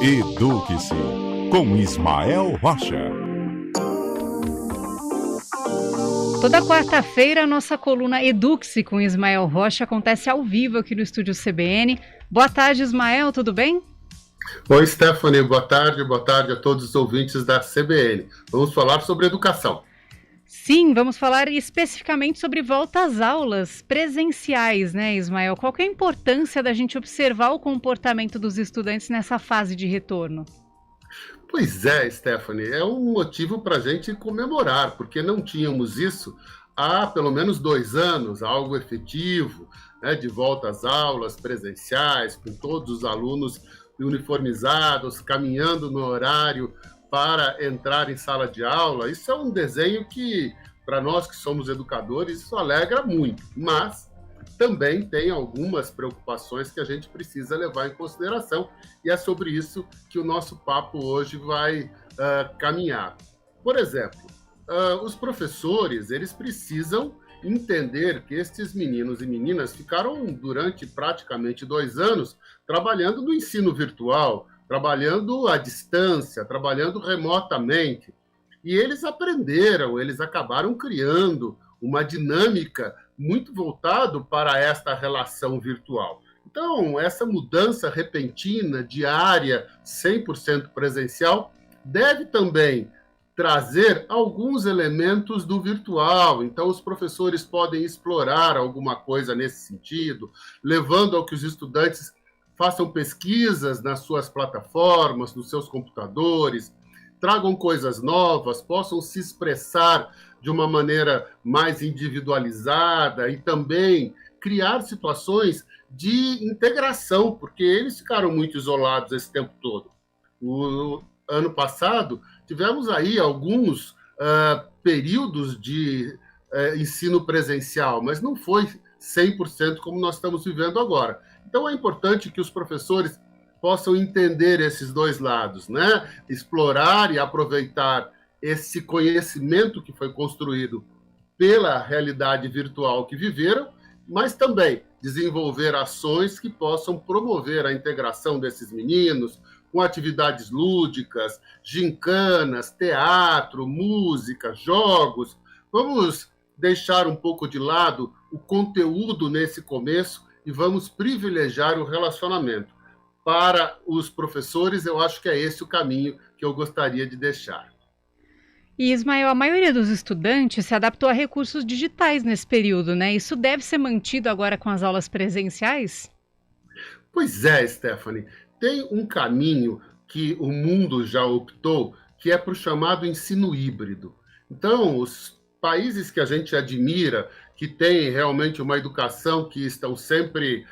Eduque-se com Ismael Rocha. Toda quarta-feira, a nossa coluna Eduque-se com Ismael Rocha acontece ao vivo aqui no estúdio CBN. Boa tarde, Ismael, tudo bem? Oi, Stephanie, boa tarde a todos os ouvintes da CBN. Vamos falar sobre educação. Sim, vamos falar especificamente sobre volta às aulas presenciais, né, Ismael? Qual que é a importância da gente observar o comportamento dos estudantes nessa fase de retorno? Pois é, Stephanie, é um motivo para a gente comemorar, porque não tínhamos isso há pelo menos 2 anos, algo efetivo, né, de volta às aulas presenciais, com todos os alunos uniformizados, caminhando no horário para entrar em sala de aula. Isso é um desenho que, para nós que somos educadores, isso alegra muito, mas também tem algumas preocupações que a gente precisa levar em consideração, e é sobre isso que o nosso papo hoje vai caminhar. Por exemplo, os professores, eles precisam entender que estes meninos e meninas ficaram durante praticamente 2 anos trabalhando no ensino virtual, trabalhando à distância, trabalhando remotamente. E eles aprenderam, eles acabaram criando uma dinâmica muito voltado para esta relação virtual. Então, essa mudança repentina, diária, 100% presencial, deve também trazer alguns elementos do virtual. Então, os professores podem explorar alguma coisa nesse sentido, levando ao que os estudantes façam pesquisas nas suas plataformas, nos seus computadores, tragam coisas novas, possam se expressar de uma maneira mais individualizada e também criar situações de integração, porque eles ficaram muito isolados esse tempo todo. O ano passado, tivemos aí alguns períodos de ensino presencial, mas não foi 100% como nós estamos vivendo agora. Então, é importante que os professores possam entender esses dois lados, né? Explorar e aproveitar esse conhecimento que foi construído pela realidade virtual que viveram, mas também desenvolver ações que possam promover a integração desses meninos com atividades lúdicas, gincanas, teatro, música, jogos. Vamos deixar um pouco de lado o conteúdo nesse começo e vamos privilegiar o relacionamento. Para os professores, eu acho que é esse o caminho que eu gostaria de deixar. E, Ismael, a maioria dos estudantes se adaptou a recursos digitais nesse período, né? Isso deve ser mantido agora com as aulas presenciais? Pois é, Stephanie. Tem um caminho que o mundo já optou, que é para o chamado ensino híbrido. Então, os países que a gente admira, que têm realmente uma educação que estão sempre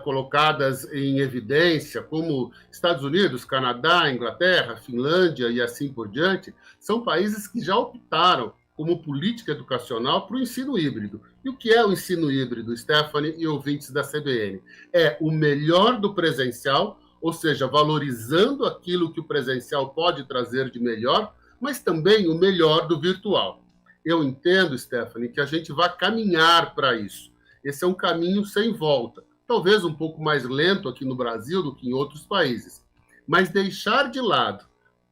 colocadas em evidência, como Estados Unidos, Canadá, Inglaterra, Finlândia e assim por diante, são países que já optaram como política educacional para o ensino híbrido. E o que é o ensino híbrido, Stephanie e ouvintes da CBN? É o melhor do presencial, ou seja, valorizando aquilo que o presencial pode trazer de melhor, mas também o melhor do virtual. Eu entendo, Stephanie, que a gente vai caminhar para isso. Esse é um caminho sem volta. Talvez um pouco mais lento aqui no Brasil do que em outros países. Mas deixar de lado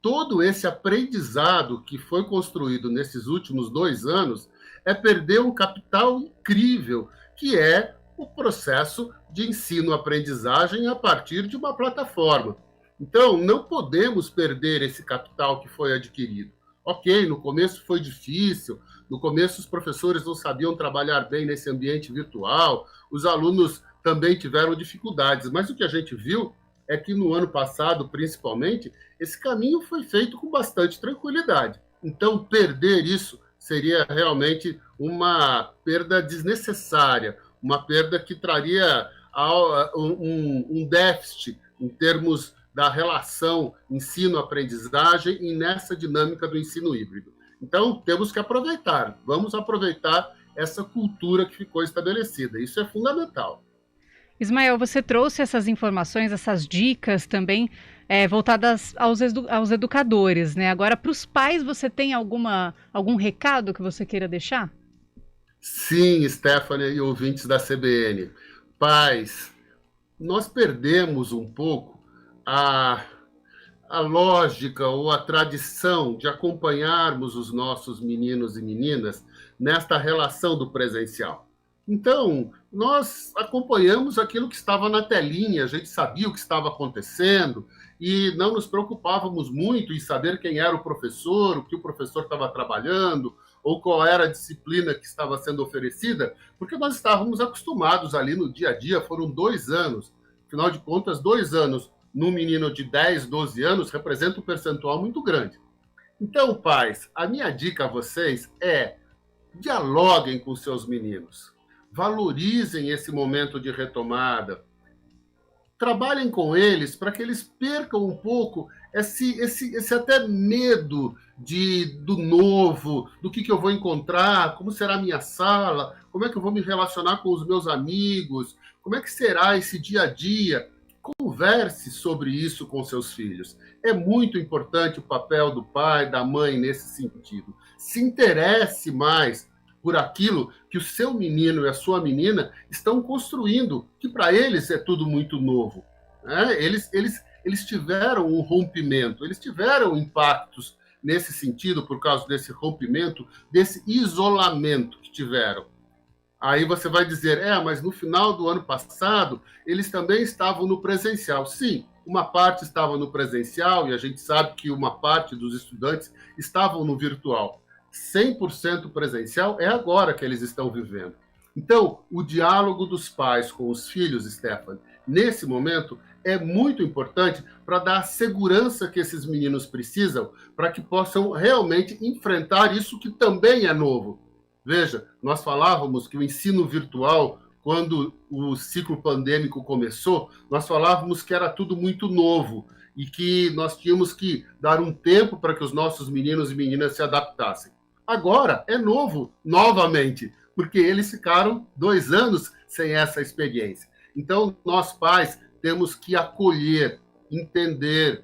todo esse aprendizado que foi construído nesses últimos 2 anos é perder um capital incrível, que é o processo de ensino-aprendizagem a partir de uma plataforma. Então, não podemos perder esse capital que foi adquirido. Ok, no começo foi difícil, no começo os professores não sabiam trabalhar bem nesse ambiente virtual, os alunos também tiveram dificuldades, mas o que a gente viu é que no ano passado, principalmente, esse caminho foi feito com bastante tranquilidade. Então, perder isso seria realmente uma perda desnecessária, uma perda que traria um déficit em termos da relação ensino-aprendizagem e nessa dinâmica do ensino híbrido. Então, temos que aproveitar, vamos aproveitar essa cultura que ficou estabelecida. Isso é fundamental. Ismael, você trouxe essas informações, essas dicas também voltadas aos educadores, né? Agora, para os pais, você tem algum recado que você queira deixar? Sim, Stephanie e ouvintes da CBN. Pais, nós perdemos um pouco a a lógica ou a tradição de acompanharmos os nossos meninos e meninas nesta relação do presencial. Então, nós acompanhamos aquilo que estava na telinha, a gente sabia o que estava acontecendo e não nos preocupávamos muito em saber quem era o professor, o que o professor estava trabalhando, ou qual era a disciplina que estava sendo oferecida, porque nós estávamos acostumados ali no dia a dia, foram 2 anos, afinal de contas, 2 anos num menino de 10, 12 anos representa um percentual muito grande. Então, pais, a minha dica a vocês é: dialoguem com seus meninos, valorizem esse momento de retomada, trabalhem com eles para que eles percam um pouco esse até medo do novo, do que eu vou encontrar, como será a minha sala, como é que eu vou me relacionar com os meus amigos, como é que será esse dia a dia. Converse sobre isso com seus filhos. É muito importante o papel do pai, da mãe nesse sentido. Se interesse mais por aquilo que o seu menino e a sua menina estão construindo, que para eles é tudo muito novo, né? Eles tiveram um rompimento, eles tiveram impactos nesse sentido por causa desse rompimento, desse isolamento que tiveram. Aí você vai dizer, mas no final do ano passado, eles também estavam no presencial. Sim, uma parte estava no presencial, e a gente sabe que uma parte dos estudantes estavam no virtual. 100% presencial é agora que eles estão vivendo. Então, o diálogo dos pais com os filhos, Stephanie, nesse momento, é muito importante para dar a segurança que esses meninos precisam para que possam realmente enfrentar isso que também é novo. Veja, nós falávamos que o ensino virtual, quando o ciclo pandêmico começou, nós falávamos que era tudo muito novo e que nós tínhamos que dar um tempo para que os nossos meninos e meninas se adaptassem. Agora é novo, novamente, porque eles ficaram 2 anos sem essa experiência. Então, nós pais temos que acolher, entender,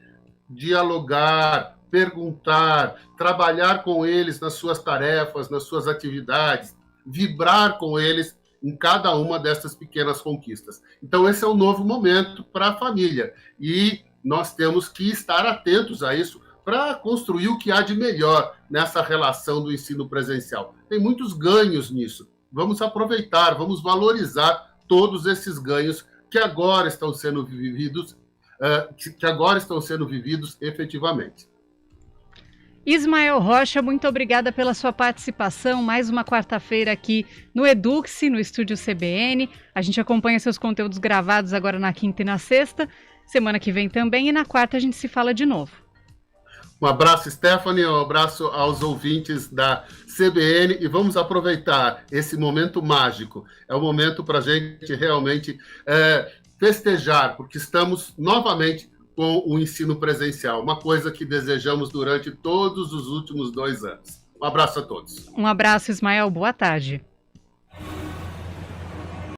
dialogar, perguntar, trabalhar com eles nas suas tarefas, nas suas atividades, vibrar com eles em cada uma dessas pequenas conquistas. Então, esse é um novo momento para a família e nós temos que estar atentos a isso para construir o que há de melhor nessa relação do ensino presencial. Tem muitos ganhos nisso. Vamos aproveitar, vamos valorizar todos esses ganhos que agora estão sendo vividos, efetivamente. Ismael Rocha, muito obrigada pela sua participação. Mais uma quarta-feira aqui no Eduque-se, no Estúdio CBN. A gente acompanha seus conteúdos gravados agora na quinta e na sexta. Semana que vem também, e na quarta a gente se fala de novo. Um abraço, Stephanie, um abraço aos ouvintes da CBN e vamos aproveitar esse momento mágico. É o momento para a gente realmente festejar, porque estamos novamente com o ensino presencial, uma coisa que desejamos durante todos os últimos 2 anos. Um abraço a todos. Um abraço, Ismael. Boa tarde.